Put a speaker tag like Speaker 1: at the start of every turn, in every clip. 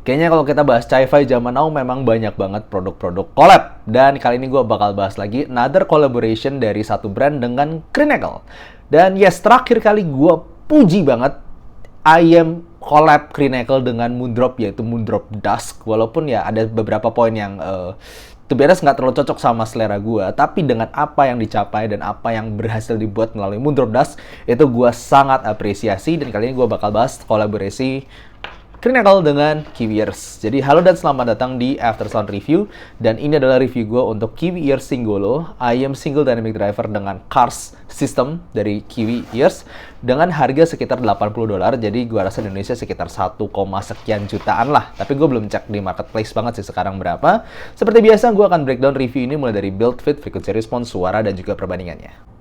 Speaker 1: Kayaknya kalau kita bahas Sci-Fi zaman now memang banyak banget produk-produk collab. Dan kali ini gue bakal bahas lagi another collaboration dari satu brand dengan Crinacle. Dan yes, terakhir kali gue puji banget IM collab Crinacle dengan Moondrop, yaitu Moondrop Dusk. Walaupun ya ada beberapa poin yang to be honest nggak terlalu cocok sama selera gue, tapi dengan apa yang dicapai dan apa yang berhasil dibuat melalui Moondrop Dusk, itu gue sangat apresiasi. Dan kali ini gue bakal bahas kolaborasi Crinacle dengan Kiwi Ears. Jadi halo dan selamat datang di After Sound Review. Dan ini adalah review gue untuk Kiwi Ears Singolo IM Single Dynamic Driver dengan Cars System dari Kiwi Ears dengan harga sekitar $80. Jadi gue rasa di Indonesia sekitar 1, sekian jutaan lah. Tapi gue belum cek di marketplace banget sih sekarang berapa. Seperti biasa gue akan breakdown review ini mulai dari build, fit, frequency response, suara, dan juga perbandingannya.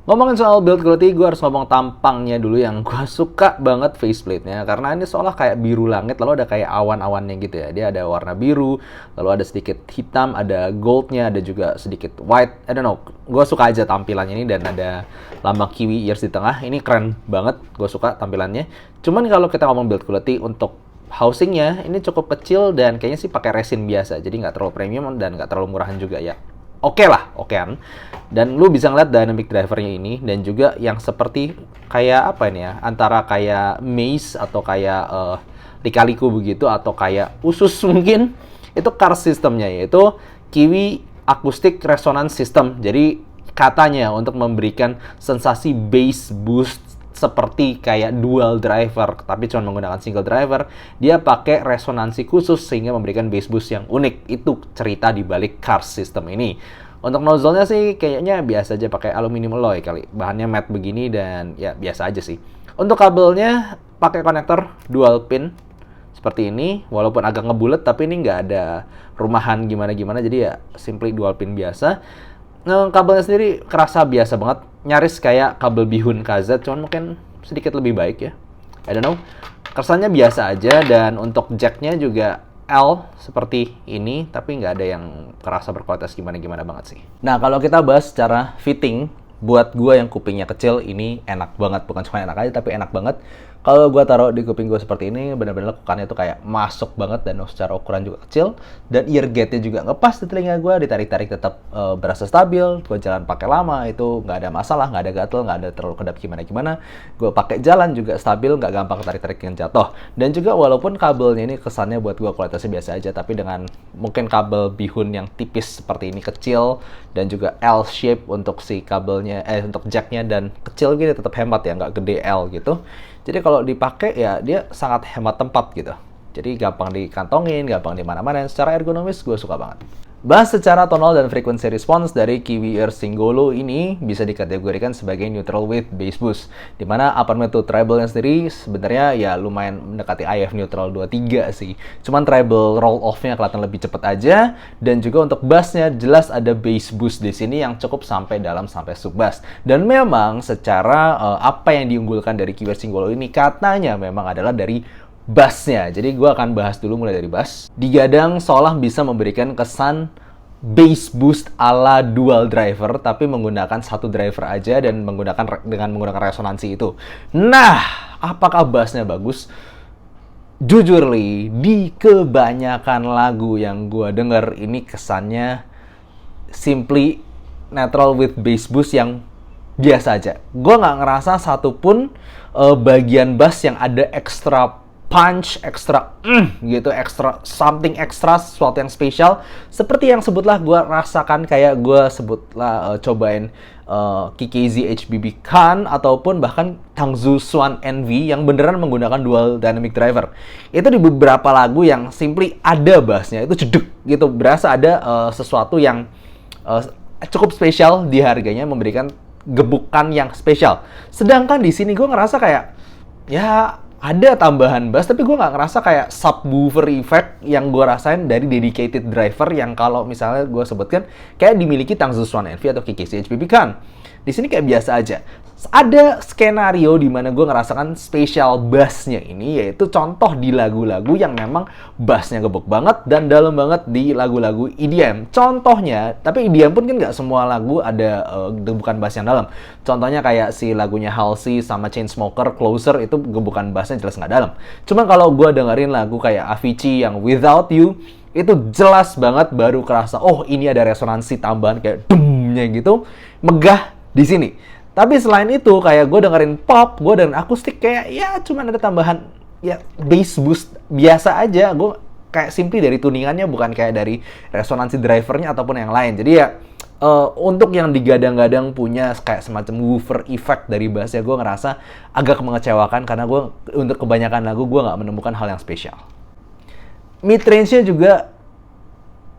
Speaker 1: Ngomongin soal build quality, gue harus ngomong tampangnya dulu yang gue suka banget faceplate-nya. Karena ini seolah kayak biru langit, lalu ada kayak awan-awannya gitu ya. Dia ada warna biru, lalu ada sedikit hitam, ada gold-nya, ada juga sedikit white. I don't know, gue suka aja tampilannya ini dan ada lambang Kiwi Ears di tengah. Ini keren banget, gue suka tampilannya. Cuman kalau kita ngomong build quality untuk housingnya, ini cukup kecil dan kayaknya sih pakai resin biasa. Jadi nggak terlalu premium dan nggak terlalu murahan juga ya. Oke lah, okean. Dan lu bisa ngeliat dynamic drivernya ini dan juga yang seperti kayak apa ini ya, antara kayak Maze atau kayak Lika-Liku begitu atau kayak Usus mungkin. Itu car systemnya, yaitu Kiwi Acoustic Resonance System. Jadi katanya untuk memberikan sensasi bass boost seperti kayak dual driver, tapi cuma menggunakan single driver, dia pakai resonansi khusus sehingga memberikan bass boost yang unik. Itu cerita di balik car system ini. Untuk nozzle-nya sih kayaknya biasa aja, pakai aluminium alloy kali. Bahannya matte begini dan ya biasa aja sih. Untuk kabelnya pakai konektor dual pin seperti ini, walaupun agak ngebulet tapi ini nggak ada rumahan gimana-gimana, jadi ya simply dual pin biasa. Kabelnya sendiri kerasa biasa banget, nyaris kayak kabel bihun KZ, cuman mungkin sedikit lebih baik ya. I don't know. Kesannya biasa aja, dan untuk jacknya juga L seperti ini, tapi nggak ada yang kerasa berkualitas gimana-gimana banget sih. Nah, kalau kita bahas secara fitting, buat gue yang kupingnya kecil, ini enak banget. Bukan cuma enak aja, tapi enak banget. Kalau gue taruh di kuping gue seperti ini, benar-benar lekukannya tuh kayak masuk banget, dan secara ukuran juga kecil. Dan ear gate-nya juga ngepas di telinga gue, ditarik-tarik tetap berasa stabil. Gue jalan pakai lama, itu nggak ada masalah, nggak ada gatel, nggak ada terlalu kedap gimana-gimana. Gue pakai jalan juga stabil, nggak gampang tarik-tarik yang jatuh. Dan juga walaupun kabelnya ini kesannya buat gue kualitasnya biasa aja, tapi dengan mungkin kabel bihun yang tipis seperti ini kecil, dan juga L shape untuk si kabelnya, untuk jacknya, dan kecil gini tetap hemat ya, nggak gede L gitu. Jadi kalau dipakai ya dia sangat hemat tempat gitu. Jadi gampang dikantongin, gampang di mana-mana. Secara ergonomis gue suka banget. Bahas secara tonal dan frequency response dari Kiwi Ears Singolo ini bisa dikategorikan sebagai neutral with bass boost. Dimana upper mid to treble-nya sendiri sebenarnya ya lumayan mendekati IF neutral 23 sih. Cuman treble roll off-nya kelihatan lebih cepat aja. Dan juga untuk bass-nya jelas ada bass boost di sini yang cukup sampai dalam sampai sub bass. Dan memang secara apa yang diunggulkan dari Kiwi Ears Singolo ini katanya memang adalah dari bassnya. Jadi gue akan bahas dulu mulai dari bass. Digadang seolah bisa memberikan kesan bass boost ala dual driver, tapi menggunakan satu driver aja dan dengan menggunakan resonansi itu. Nah, apakah bassnya bagus? Jujur li, di kebanyakan lagu yang gue denger ini kesannya simply neutral with bass boost yang biasa aja. Gue nggak ngerasa satupun bagian bass yang ada ekstra punch, ekstra gitu, ekstra something extra, sesuatu yang spesial. Seperti yang sebutlah gue rasakan kayak gue sebutlah cobain KKZ HBB Khan ataupun bahkan Tangzu Swan NV yang beneran menggunakan dual dynamic driver. Itu di beberapa lagu yang simply ada bassnya, itu cedek gitu, berasa ada sesuatu yang cukup spesial di harganya, memberikan gebukan yang spesial. Sedangkan di sini gue ngerasa kayak ya ada tambahan bass, tapi gue nggak ngerasa kayak subwoofer effect yang gue rasain dari dedicated driver yang kalau misalnya gue sebutkan kayak dimiliki Tangzu Swan NV atau KKC HBB Khan. Di sini kayak biasa aja. ada skenario di mana gue ngerasakan spesial bassnya ini, yaitu contoh di lagu-lagu yang memang bassnya gebek banget dan dalam banget di lagu-lagu EDM. Contohnya, tapi EDM pun kan nggak semua lagu ada gebukan bass yang dalam. Contohnya kayak si lagunya Halsey sama Chainsmokers, Closer, itu gebukan bassnya jelas nggak dalam. Cuma kalau gue dengerin lagu kayak Avicii yang Without You, itu jelas banget baru kerasa, oh ini ada resonansi tambahan kayak dumnya gitu, megah di sini. Tapi selain itu, kayak gue dengerin pop, gue dengerin akustik, kayak ya cuman ada tambahan ya bass boost biasa aja. Gue kayak simply dari tuningannya, bukan kayak dari resonansi drivernya ataupun yang lain. Jadi ya untuk yang digadang-gadang punya kayak semacam woofer effect dari bassnya, gue ngerasa agak mengecewakan karena gue untuk kebanyakan lagu gue nggak menemukan hal yang spesial. Mid range-nya juga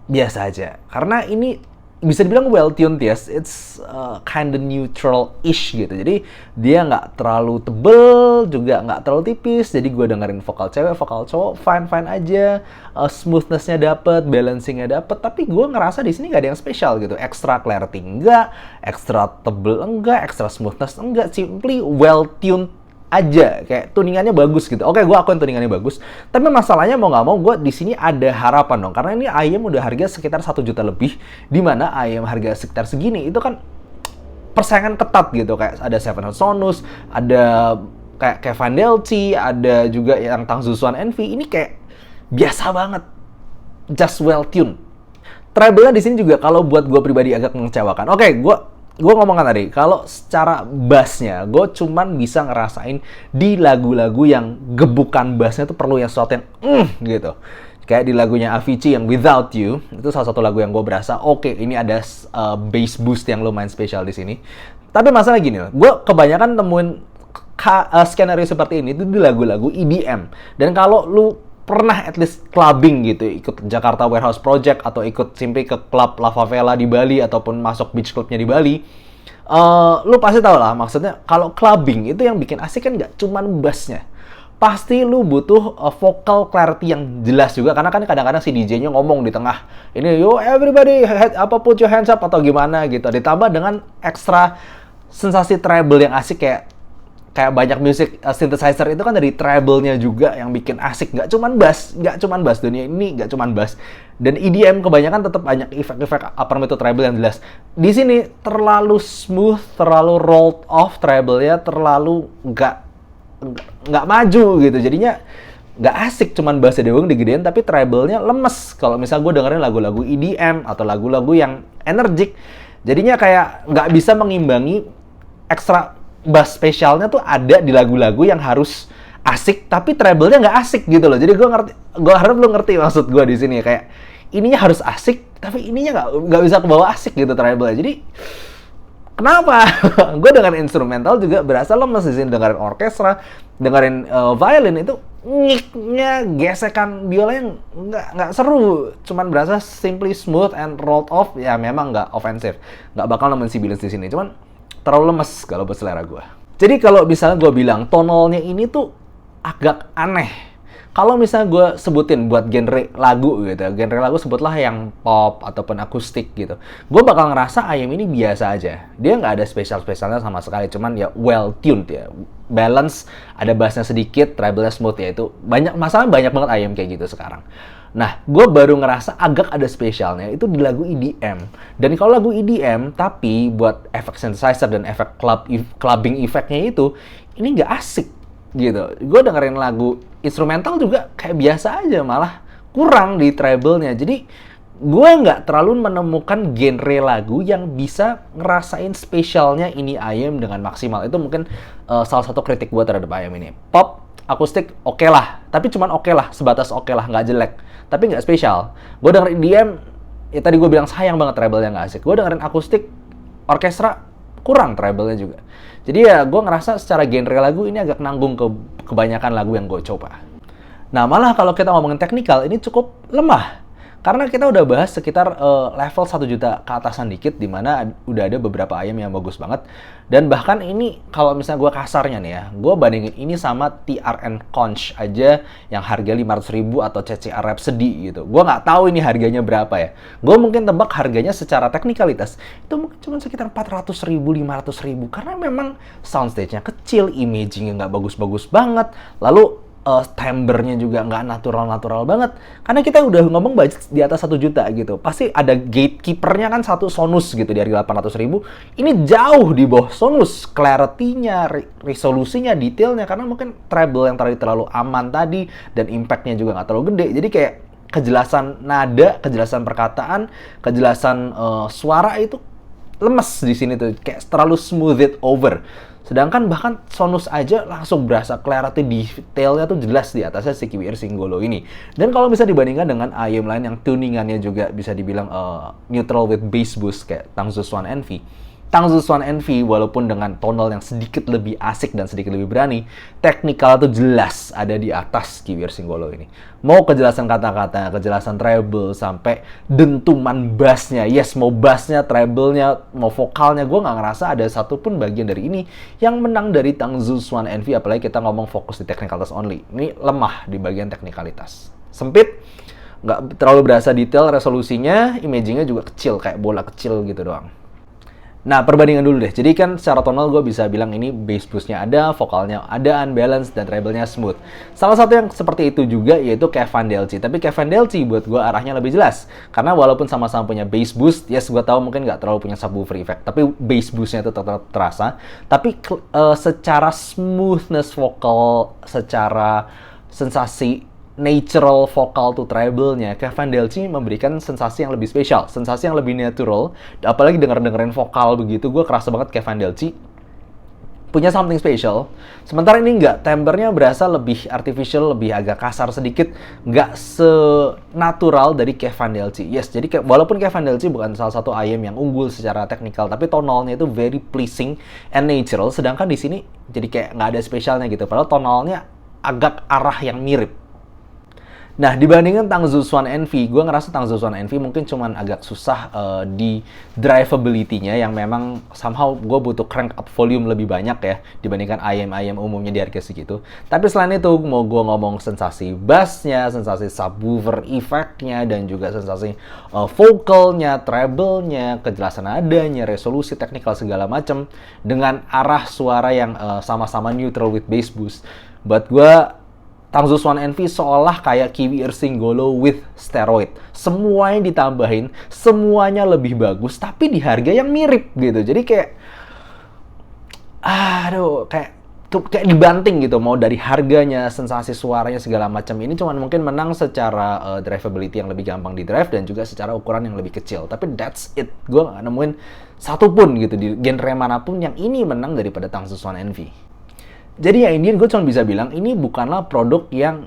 Speaker 1: biasa aja, karena ini bisa dibilang well tuned, yes, it's kinda neutral-ish gitu. Jadi dia nggak terlalu tebel, juga nggak terlalu tipis. Jadi gue dengerin vokal cewek, vokal cowok, fine aja. Smoothness-nya dapet, balancing-nya dapet. Tapi gue ngerasa di sini nggak ada yang spesial gitu. Extra clarity enggak, extra tebel enggak, extra smoothness enggak. Simply well tuned aja, kayak tuningannya bagus gitu. Oke, gue akuin tuningannya bagus. Tapi masalahnya mau nggak mau, gue di sini ada harapan dong, karena ini IEM udah harga sekitar 1 juta lebih, di mana IEM harga sekitar segini itu kan persaingan ketat gitu. Kayak ada Seven Sonus, ada kayak Kevin Delci, ada juga yang Tang Zusuan Envy. Ini kayak biasa banget, just well tuned. Treble-nya di sini juga kalau buat gue pribadi agak mengecewakan. Oke, gue ngomong kan tadi, kalau secara bassnya, gue cuman bisa ngerasain di lagu-lagu yang gebukan bassnya tuh perlu yang sesuatu yang gitu. Kayak di lagunya Avicii yang Without You, itu salah satu lagu yang gue berasa, oke, ini ada bass boost yang lumayan spesial di sini. Tapi masalah gini loh, gue kebanyakan temuin skenario seperti ini itu di lagu-lagu EDM. Dan kalau lu pernah at least clubbing gitu, ikut Jakarta Warehouse Project atau ikut simply ke klub La Favela di Bali ataupun masuk beach clubnya di Bali, lu pasti tau lah maksudnya. Kalau clubbing itu yang bikin asik kan nggak cuman bassnya, pasti lu butuh vocal clarity yang jelas juga, karena kan kadang-kadang si DJ-nya ngomong di tengah ini, yo everybody put your hands up atau gimana gitu, ditambah dengan ekstra sensasi treble yang asik, kayak banyak musik synthesizer itu kan dari treble-nya juga yang bikin asik. Nggak cuman bass, dunia ini nggak cuman bass. Dan EDM kebanyakan tetap banyak efek-efek upper mid to treble yang jelas. Di sini terlalu smooth, terlalu rolled off treble-nya, terlalu nggak maju gitu. Jadinya nggak asik, cuman bassnya doang digedein tapi treble-nya lemes. Kalau misalnya gue dengerin lagu-lagu EDM atau lagu-lagu yang energik, jadinya kayak nggak bisa mengimbangi ekstra bass spesialnya tuh ada di lagu-lagu yang harus asik tapi treble-nya nggak asik gitu loh. Jadi gue harap lu ngerti maksud gue di sini, kayak ininya harus asik tapi ininya nggak bisa ke bawah asik gitu treble-nya. Jadi kenapa? Gue dengerin instrumental juga berasa lemes di sini, dengerin orkestra, dengerin violin itu ngiknya, gesekan biolanya nggak seru, cuman berasa simply smooth and rolled off. Ya memang nggak ofensif, nggak bakal nemuin sibilance di sini, cuman terlalu lemes kalau buat selera gue. Jadi kalau misalnya gue bilang tonalnya ini tuh agak aneh. Kalau misalnya gue sebutin buat genre lagu gitu, genre lagu sebutlah yang pop ataupun akustik gitu, gue bakal ngerasa IEM ini biasa aja. Dia nggak ada spesial-spesialnya sama sekali, cuman ya well tuned ya, balance, ada bassnya sedikit, treble-nya smooth ya, itu banyak masalah, banyak banget IEM kayak gitu sekarang. Nah, gue baru ngerasa agak ada spesialnya itu di lagu EDM. Dan kalau lagu EDM, tapi buat efek synthesizer dan efek clubbing efeknya itu, ini nggak asik gitu. Gue dengerin lagu instrumental juga kayak biasa aja, malah kurang di treble-nya. Jadi, gue nggak terlalu menemukan genre lagu yang bisa ngerasain spesialnya ini IEM dengan maksimal. Itu mungkin salah satu kritik gue terhadap IEM ini. Pop, akustik oke lah, tapi cuman oke lah, sebatas oke lah, nggak jelek, tapi nggak spesial. Gue dengerin EDM, ya tadi gue bilang sayang banget treble-nya nggak asik. Gue dengerin akustik, orkestra, kurang treble-nya juga. Jadi ya gue ngerasa secara genre lagu ini agak nanggung ke kebanyakan lagu yang gue coba. Nah malah kalau kita ngomongin teknikal, ini cukup lemah. Karena kita udah bahas sekitar level 1 juta ke atasan dikit, dimana udah ada beberapa ayam yang bagus banget. Dan bahkan ini kalau misalnya gue kasarnya nih ya, gue bandingin ini sama TRN Conch aja yang harga 500.000 atau CCR Rhapsody gitu. Gue nggak tahu ini harganya berapa ya. Gue mungkin tebak harganya secara teknikalitas itu mungkin cuma sekitar 400.000, 500.000. Karena memang soundstage-nya kecil, imaging-nya nggak bagus-bagus banget. Lalu timbre-nya juga nggak natural-natural banget. Karena kita udah ngomong budget di atas 1 juta gitu. Pasti ada gatekeeper-nya kan satu Sonus gitu di harga 800.000. Ini jauh di bawah Sonus. Clarity-nya, resolusinya, detailnya. Karena mungkin treble yang terlalu aman tadi. Dan impact-nya juga nggak terlalu gede. Jadi kayak kejelasan nada, kejelasan perkataan, kejelasan suara itu lemes di sini tuh. Kayak terlalu smooth it over. Sedangkan bahkan Sonus aja langsung berasa clarity detailnya tuh jelas di atasnya si KiwiEar Singgolo ini. Dan kalau bisa dibandingkan dengan ayam lain yang tuningannya juga bisa dibilang neutral with bass boost kayak Tangzhou Swan Envy. Tangzhou Swan Envy walaupun dengan tonal yang sedikit lebih asik dan sedikit lebih berani, teknikal tuh jelas ada di atas KiwiEar Singgolo ini. Mau kejelasan kata-kata, kejelasan treble, sampai dentuman bassnya. Yes, mau bassnya, treble-nya, mau vokalnya, gue nggak ngerasa ada satupun bagian dari ini yang menang dari Tangzhou Swan Envy, apalagi kita ngomong fokus di technicalitas only. Ini lemah di bagian teknikalitas. Sempit, nggak terlalu berasa detail resolusinya, imagingnya juga kecil, kayak bola kecil gitu doang. Nah, perbandingan dulu deh. Jadi kan secara tonal gue bisa bilang ini bass boost-nya ada, vokalnya ada, unbalanced, dan treble-nya smooth. Salah satu yang seperti itu juga yaitu Kevin Delci. Tapi Kevin Delci buat gue arahnya lebih jelas. Karena walaupun sama-sama punya bass boost, yes gue tahu mungkin nggak terlalu punya subwoofer effect, tapi bass boost-nya itu tetap terasa. Tapi secara smoothness vokal, secara sensasi natural vokal to treble-nya, Kevin Delci memberikan sensasi yang lebih spesial, sensasi yang lebih natural. Apalagi dengerin vokal begitu, gue kerasa banget Kevin Delci punya something special. Sementara ini enggak, timbre-nya berasa lebih artificial, lebih agak kasar sedikit, nggak se-natural dari Kevin Delci. Yes, jadi walaupun Kevin Delci bukan salah satu ayam yang unggul secara teknikal, tapi tonalnya itu very pleasing and natural. Sedangkan di sini jadi kayak nggak ada spesialnya gitu, padahal tonalnya agak arah yang mirip. Nah, dibandingkan Tangzhou Swan Envy, gue ngerasa Tangzhou Swan Envy mungkin cuman agak susah di drivability-nya yang memang somehow gue butuh crank up volume lebih banyak ya dibandingkan ayam-ayam umumnya di harga segitu. Tapi selain itu, mau gue ngomong sensasi bass-nya, sensasi subwoofer effect-nya, dan juga sensasi vokalnya, treble-nya, kejelasan nadanya, resolusi teknikal segala macam dengan arah suara yang sama-sama neutral with bass boost. Buat gue, Tangzhou Swan Envy seolah kayak KiwiEar Singgolo with steroid. Semuanya ditambahin, semuanya lebih bagus, tapi di harga yang mirip gitu. Jadi kayak, kayak dibanting gitu. Mau dari harganya, sensasi suaranya segala macam ini cuman mungkin menang secara drivability yang lebih gampang di drive dan juga secara ukuran yang lebih kecil. Tapi that's it. Gue nggak nemuin satupun gitu di genre manapun yang ini menang daripada Tangzhou Swan Envy. Jadi ya Indian, gue cuma bisa bilang ini bukanlah produk yang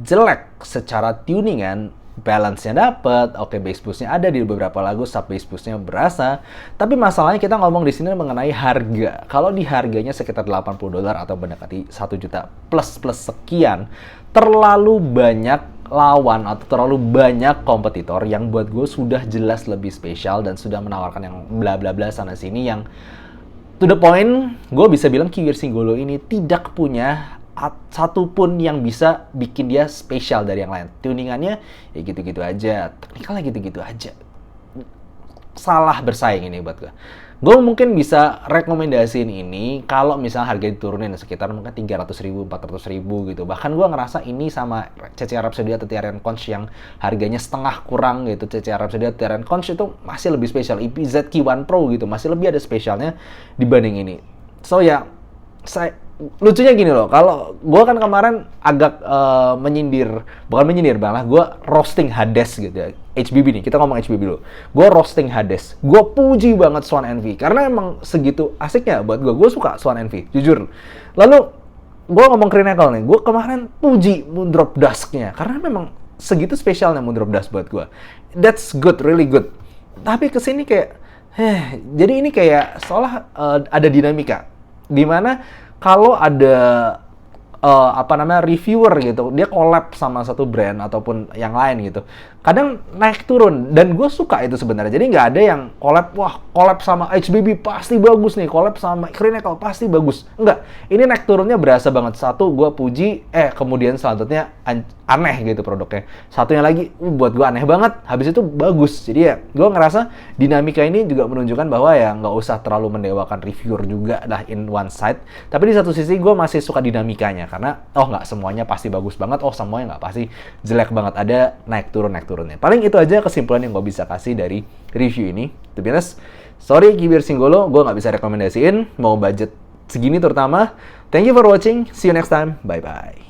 Speaker 1: jelek secara tuningan, balance-nya dapet, oke bass boost-nya ada di beberapa lagu, sub bass boost-nya berasa. Tapi masalahnya kita ngomong di sini mengenai harga. Kalau di harganya sekitar $80 atau mendekati 1 juta plus sekian, terlalu banyak lawan atau terlalu banyak kompetitor yang buat gue sudah jelas lebih spesial dan sudah menawarkan yang bla bla bla sana sini yang to the point, gue bisa bilang KiwiEar Singgolo ini tidak punya satupun yang bisa bikin dia spesial dari yang lain. Tuningannya ya gitu-gitu aja, teknikalnya gitu-gitu aja. Salah bersaing ini buat gue. Gue mungkin bisa rekomendasiin ini kalau misalnya harga diturunin sekitar mungkin 300.000, 400.000 gitu. Bahkan gue ngerasa ini sama CCR Rhapsody atau TRN Conch yang harganya setengah kurang gitu. CCR Rhapsody atau TRN Conch itu masih lebih spesial. EPZ Q1 Pro gitu, masih lebih ada spesialnya dibanding ini. So ya, lucunya gini loh, kalau gue kan kemarin agak bukan menyindir, malah gue roasting Hades gitu ya. HBB nih, kita ngomong HBB dulu. Gue roasting Hades, gue puji banget Swan Envy, karena emang segitu asiknya buat gue suka Swan Envy, jujur. Lalu, gue ngomong Crinacle nih, gue kemarin puji Moondrop Dusk-nya, karena memang segitu spesialnya Moondrop Dusk buat gue. That's good, really good. Tapi kesini kayak, jadi ini kayak seolah ada dinamika, dimana kalau ada reviewer gitu, dia collab sama satu brand ataupun yang lain gitu, kadang naik turun, dan gue suka itu sebenarnya. Jadi nggak ada yang collab sama HBB pasti bagus nih, collab sama Crinacle pasti bagus, enggak. Ini naik turunnya berasa banget. Satu gue puji, kemudian selanjutnya aneh gitu produknya, satunya lagi buat gue aneh banget, habis itu bagus. Jadi ya gue ngerasa dinamika ini juga menunjukkan bahwa ya nggak usah terlalu mendewakan reviewer juga lah in one side, tapi di satu sisi gue masih suka dinamikanya, karena nggak semuanya pasti bagus banget, semuanya nggak pasti jelek banget, ada naik turunnya. Paling itu aja kesimpulan yang gue bisa kasih dari review ini. To be honest, sorry Kibir Singgolo, gue nggak bisa rekomendasiin, mau budget segini terutama. Thank you for watching, see you next time, bye bye.